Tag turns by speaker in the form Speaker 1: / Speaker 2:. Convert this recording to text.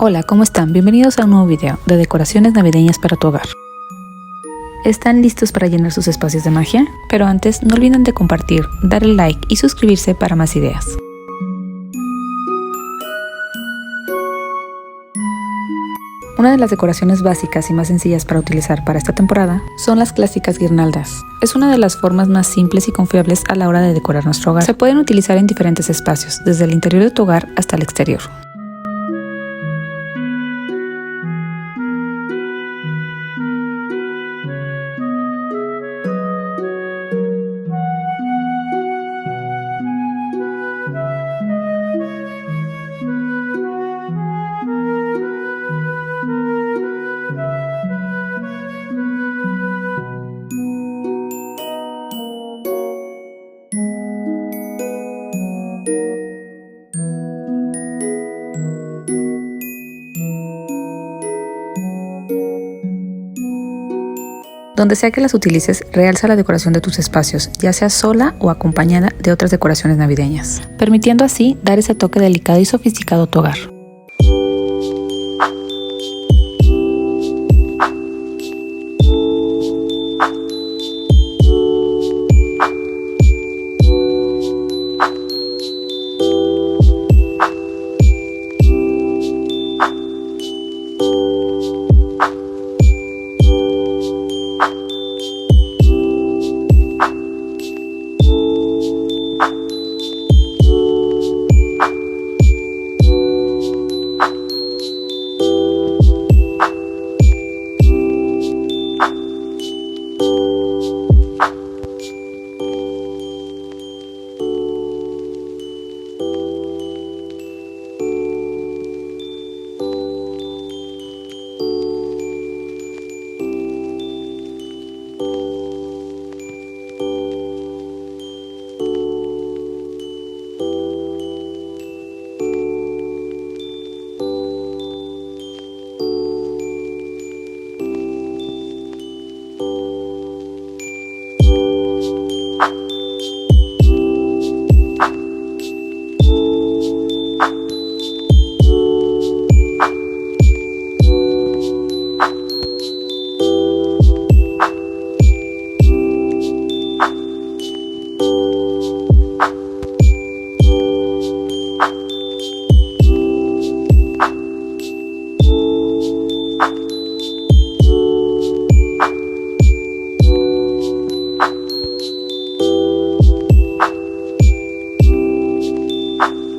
Speaker 1: Hola, ¿cómo están? Bienvenidos a un nuevo video de decoraciones navideñas para tu hogar. ¿Están listos para llenar sus espacios de magia? Pero antes, no olviden de compartir, darle like y suscribirse para más ideas. Una de las decoraciones básicas y más sencillas para utilizar para esta temporada son las clásicas guirnaldas. Es una de las formas más simples y confiables a la hora de decorar nuestro hogar. Se pueden utilizar en diferentes espacios, desde el interior de tu hogar hasta el exterior. Donde sea que las utilices, realza la decoración de tus espacios, ya sea sola o acompañada de otras decoraciones navideñas, permitiendo así dar ese toque delicado y sofisticado a tu hogar.